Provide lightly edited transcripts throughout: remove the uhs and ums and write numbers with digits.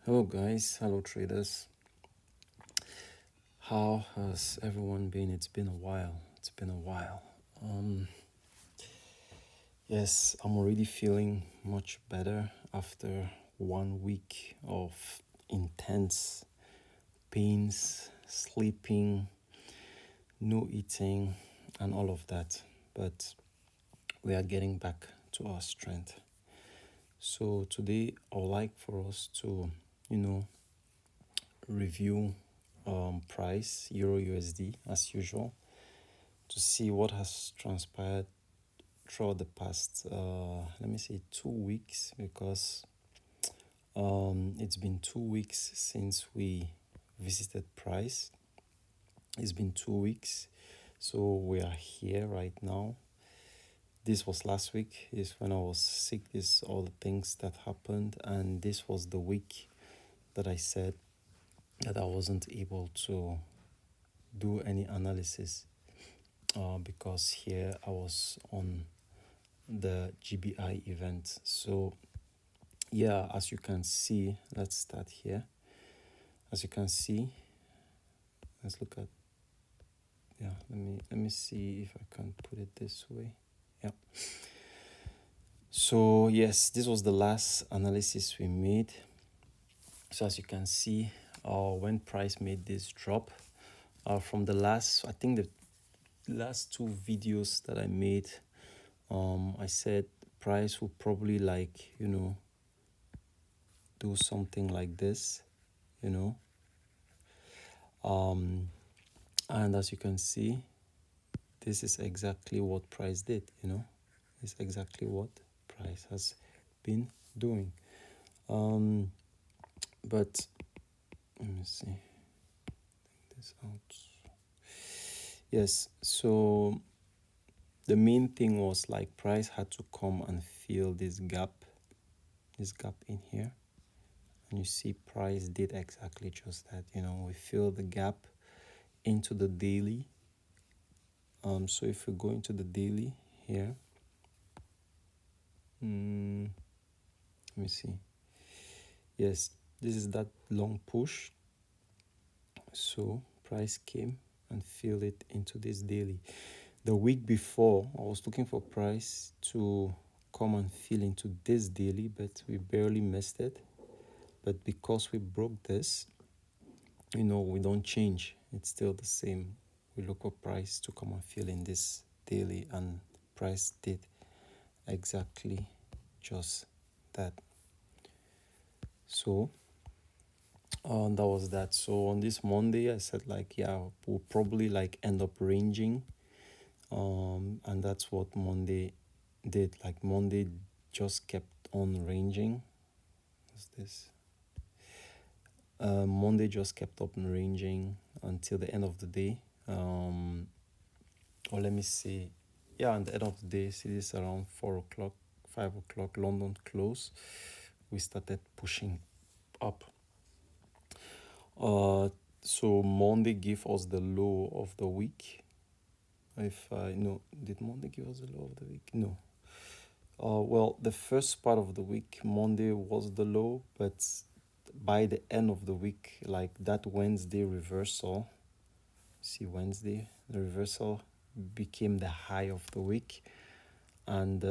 Hello guys, hello traders. How has everyone been? It's been a while. Yes, I'm already feeling much better after 1 week of intense pains, sleeping, no eating, and all of that. But we are getting back to our strength. So today I would like for us to, review price EURUSD as usual to see what has transpired throughout the past 2 weeks, because it's been 2 weeks since we visited price. It's been 2 weeks, so we are here right now. This was last week, is when I was sick, this all the things that happened, and this was the week that I said that I wasn't able to do any analysis because here I was on the GBI event. So yeah, as you can see, let's start here. As you can see, let's look at, let me see if I can put it this way. Yeah. So yes, this was the last analysis we made. So as you can see, when price made this drop from the last, I think the last two videos that I made, I said price will probably do something like this, and as you can see, this is exactly what price did. It's exactly what price has been doing. But let me see, take this out. Yes, so the main thing was like price had to come and fill this gap in here, and you see price did exactly just that. We filled the gap into the daily. So if we go into the daily here, let me see. Yes, this is that long push. So price came and filled it into this daily. The week before, I was looking for price to come and fill into this daily, but we barely missed it. But because we broke this, we don't change. It's still the same. We look for price to come and fill in this daily, and price did exactly just that. So that was that. So on this Monday, I said we'll probably end up ranging, and that's what Monday did. Monday just kept on ranging. What's this? Monday just kept up ranging until the end of the day. Or let me see. Yeah, at the end of the day, see this around 4 o'clock, 5 o'clock, London close. We started pushing up. So Monday gave us the low of the week. Did Monday give us the low of the week? No. Well, the first part of the week, Monday was the low, but by the end of the week, like that Wednesday reversal, see Wednesday, the reversal became the high of the week, and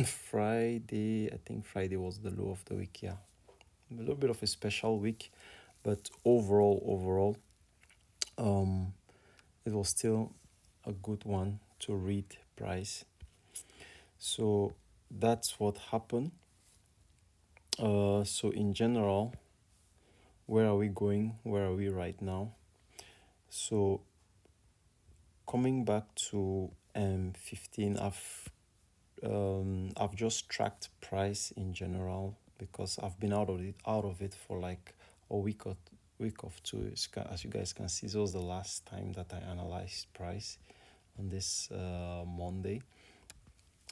Friday, I think Friday was the low of the week. Yeah, a little bit of a special week, but overall, it was still a good one to read price. So that's what happened. So in general, where are we going? Where are we right now? So coming back to 15, I've just tracked price in general because I've been out of it for like a week or two. As you guys can see, this was the last time that I analyzed price on this Monday.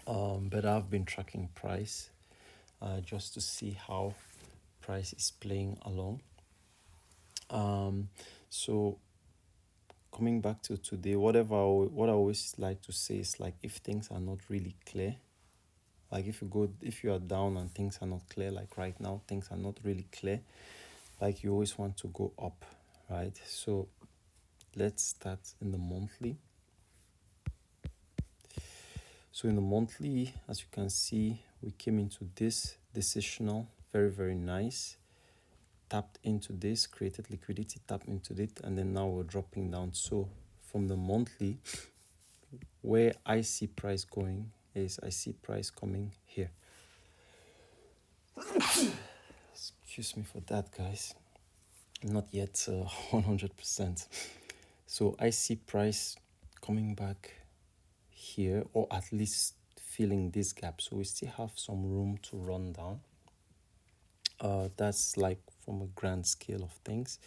But I've been tracking price just to see how price is playing along. So coming back to today, what I always like to say is if things are not really clear, Like if you are down and things are not clear, like right now things are not really clear, like you always want to go up, right? So let's start in the monthly. So in the monthly, as you can see, we came into this decisional, very nice, tapped into this, created liquidity, tapped into it, and then now we're dropping down. So from the monthly, where I see price going is I see price coming here. Excuse me for that, guys. Not yet 100%. So I see price coming back here, or at least filling this gap. So we still have some room to run down. That's like from a grand scale of things.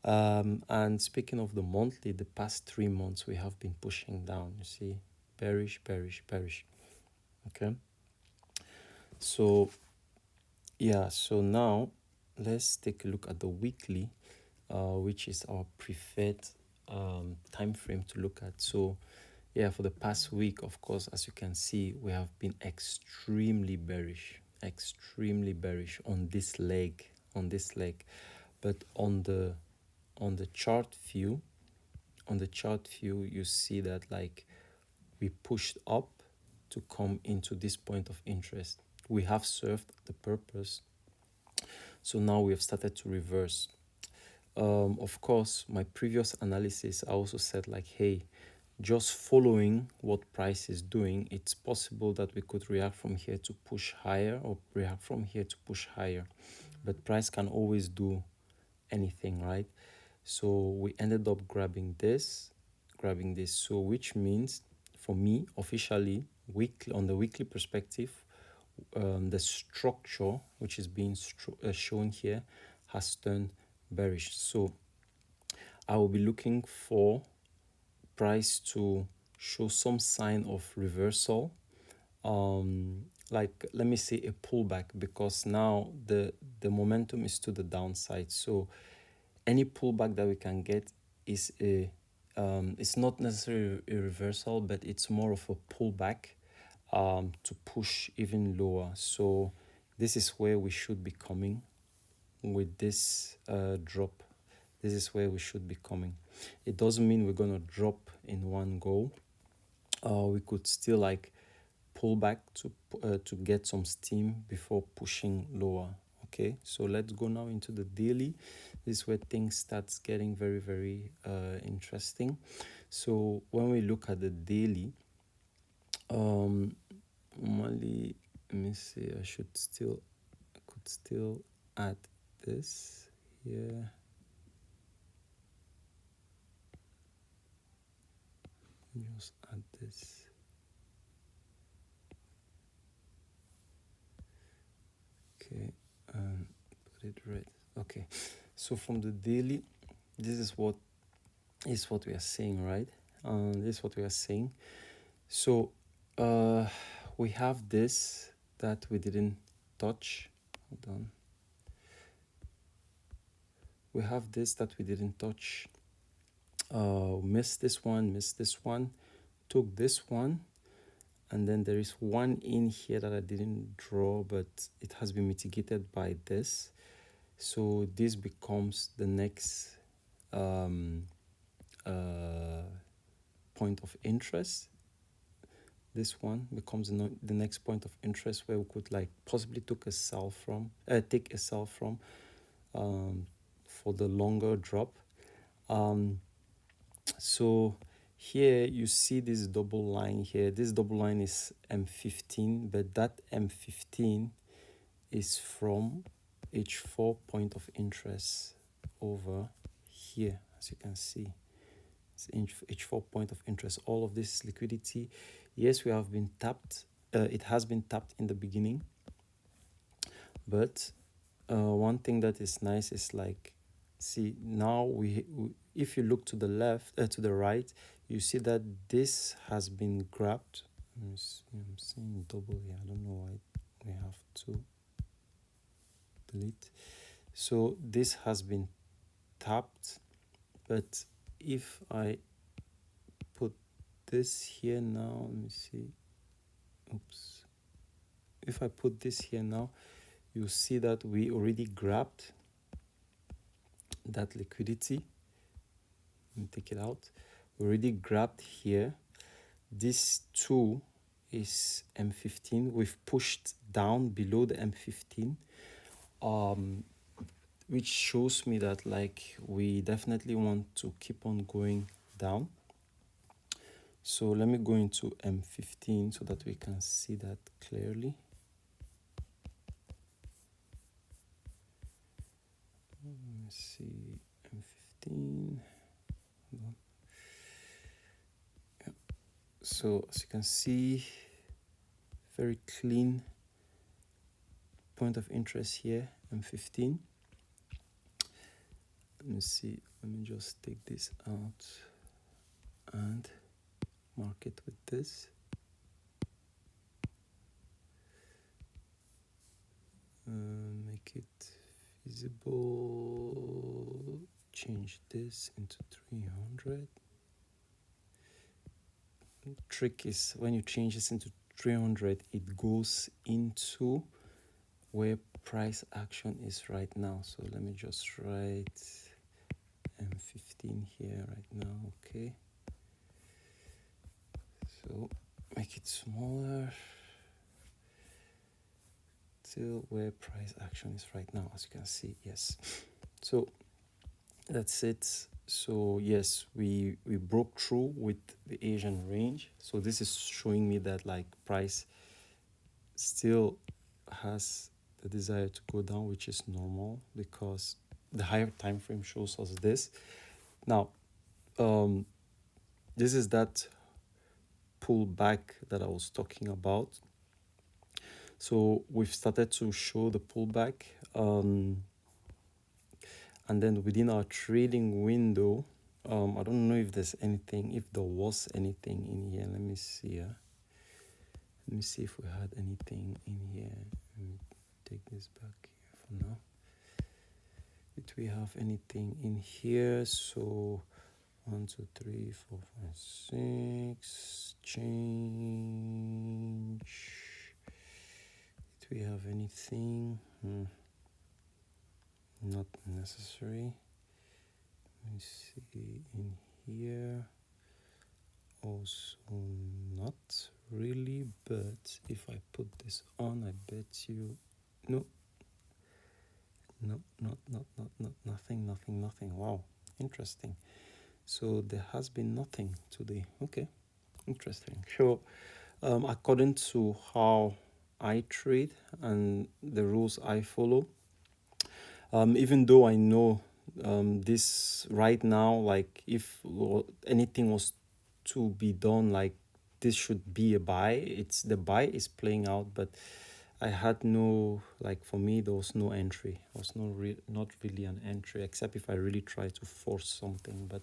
And speaking of the monthly, the past 3 months we have been pushing down. You see, bearish. Okay. So yeah, so now let's take a look at the weekly, which is our preferred time frame to look at. So yeah, for the past week, of course, as you can see, we have been extremely bearish on this leg, but on the chart view, you see that like we pushed up to come into this point of interest. We have served the purpose, so now we have started to reverse. Of course, my previous analysis, I also said like, hey, just following what price is doing, it's possible that we could react from here to push higher, or react from here to push higher, but price can always do anything, right? So we ended up grabbing this, so which means for me officially, weekly, on the weekly perspective, the structure which is being shown here has turned bearish. So I will be looking for price to show some sign of reversal, like let me say a pullback, because now the momentum is to the downside. So any pullback that we can get is a it's not necessarily a reversal, but it's more of a pullback to push even lower. So this is where we should be coming with this drop. This is where we should be coming. It doesn't mean we're gonna drop in one go. We could still like pull back to get some steam before pushing lower. Okay, so let's go now into the daily. This is where things starts getting very interesting. So when we look at the daily, normally, let me see, I could still add this here. Just add this. Okay, put it right. Okay, so from the daily, this is what we are saying, right? This is what we are saying. So we have this that we didn't touch. Hold on. We have this that we didn't touch. Missed this one, took this one, and then there is one in here that I didn't draw, but it has been mitigated by this. So this becomes the next point of interest. This one becomes the next point of interest where we could like possibly take a sell from for the longer drop. So here you see this double line here. This double line is M15, but that M15 is from H4 point of interest over here, as you can see. It's H4 point of interest. All of this liquidity. Yes, we have been tapped. It has been tapped in the beginning. But one thing that is nice is like, see, now we if you look to the left, to the right, you see that this has been grabbed. I'm seeing double here. I don't know why we have to delete. So this has been tapped, but if I put this here now, let me see. Oops. if I put this here now, you see that we already grabbed that liquidity. Let me take it out. We already grabbed here. This 2 is M15. We've pushed down below the M15, which shows me that like we definitely want to keep on going down. So let me go into M15 so that we can see that clearly. Let me see M15. Hold on. Yeah. So as you can see, very clean point of interest here, M15. Let me see, let me just take this out and mark it with this. Make it visible, change this into 300. Trick is when you change this into 300, it goes into where price action is right now. So let me just write M15 here right now. Okay, so make it smaller till where price action is right now, as you can see. Yes, so that's it. So yes, we broke through with the Asian range. So this is showing me that like price still has the desire to go down, which is normal because the higher time frame shows us this. Now, this is that pullback that I was talking about. So we've started to show the pullback, and then within our trading window, I don't know if there's anything, if there was anything in here. Let me see. Let me see if we had anything in here. Let me take this back here for now. Did we have anything in here? So 1, 2, 3, 4, 5, 6. Change. Did we have anything? Not necessary. Let me see in here. Also not really, but if I put this on, I bet you no, nothing. Wow, interesting. So there has been nothing today. Okay, interesting. So according to how I trade and the rules I follow, even though I know this right now, like if anything was to be done, like this should be a buy, it's the buy is playing out, but I had no, like for me there was no entry. There was not really an entry, except if I really try to force something, but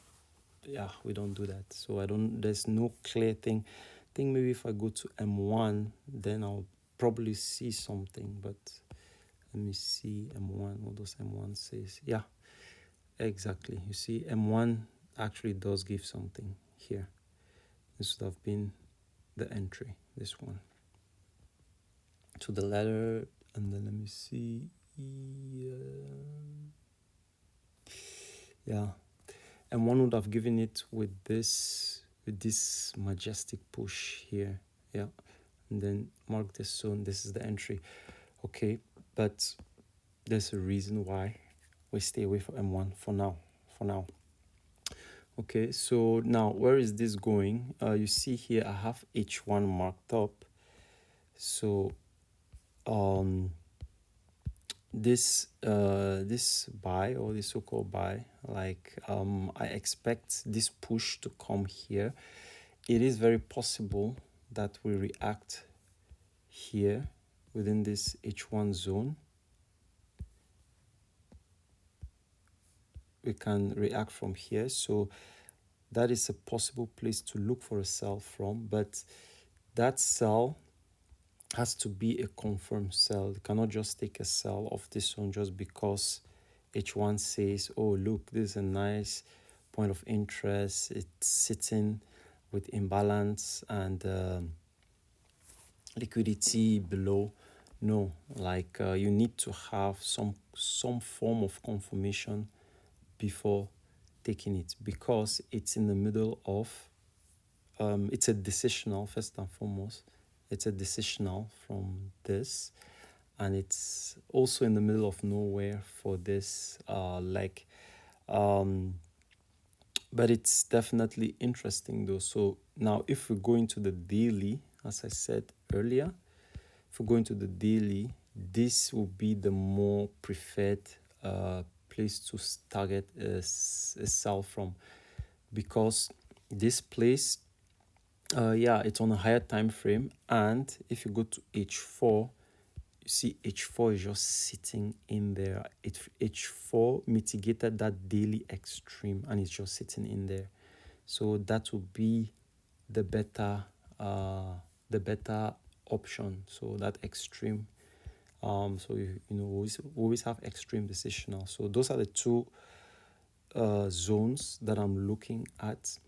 yeah, we don't do that. So there's no clear thing. I think maybe if I go to M1, then I'll probably see something, but let me see M1, what does M1 says? Yeah, exactly. You see, M1 actually does give something here. This would have been the entry, this one. To the ladder, and then let me see. Yeah, M1 would have given it with this majestic push here. Yeah, and then mark this zone. This is the entry. Okay, but there's a reason why we stay away from M1 for now. Okay, so now where is this going? You see here I have H1 marked up. So this buy, or this so-called buy, like I expect this push to come here. It is very possible that we react here within this H1 zone. We can react from here, so that is a possible place to look for a sell from, but that sell has to be a confirmed sell. You cannot just take a sell of this one just because H1 says, oh look, this is a nice point of interest, it's sitting with imbalance and liquidity below, No, like you need to have some form of confirmation before taking it, because it's in the middle of it's a decisional. First and foremost, it's a decisional from this, and it's also in the middle of nowhere for this leg. But it's definitely interesting though. So now if we go into the daily, as I said earlier, if we go into the daily, this will be the more preferred place to target a sell from, because this place, yeah, it's on a higher time frame. And if you go to H4, you see H4 is just sitting in there. H4 mitigated that daily extreme and it's just sitting in there. So that will be the better option. So that extreme, so you know, we always have extreme decisional. So those are the two zones that I'm looking at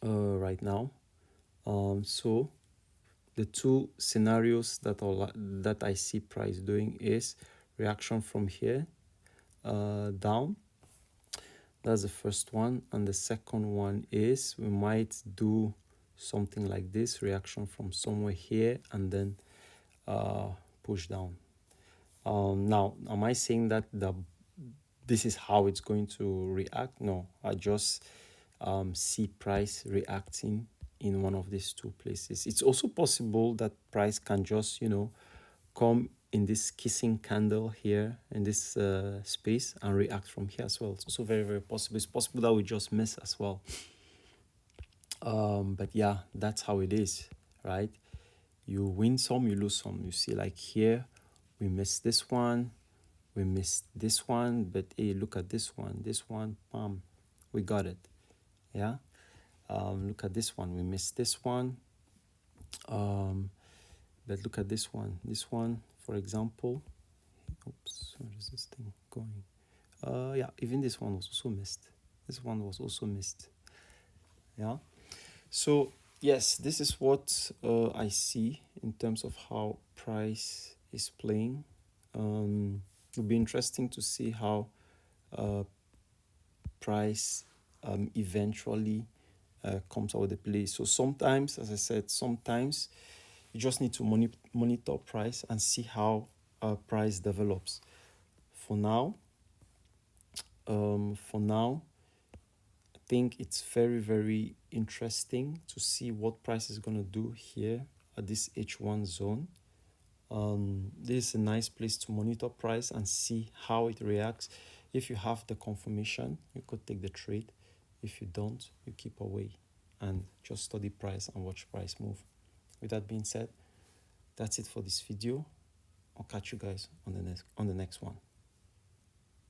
right now. So the two scenarios that I see price doing is reaction from here down. That's the first one. And the second one is we might do something like this, reaction from somewhere here and then push down. Now, am I saying that this is how it's going to react? No, I just see price reacting in one of these two places. It's also possible that price can just, you know, come in this kissing candle here in this space and react from here as well. It's also very, very possible. It's possible that we just miss as well. But yeah, that's how it is, right? You win some, you lose some. You see, like here, we missed this one, we missed this one, but hey, look at this one, bam, we got it. Yeah. Look at this one, we missed this one. But look at this one, for example. Oops, where is this thing going? Yeah, even this one was also missed. This one was also missed. Yeah. So yes, this is what I see in terms of how price is playing. It'll be interesting to see how price eventually comes out of the play. So sometimes, as I said, sometimes you just need to monitor price and see how price develops. For now, I think it's very, very interesting to see what price is going to do here at this H1 zone. This is a nice place to monitor price and see how it reacts. If you have the confirmation, you could take the trade. If you don't, you keep away and just study price and watch price move. With that being said, that's it for this video. I'll catch you guys on the next one.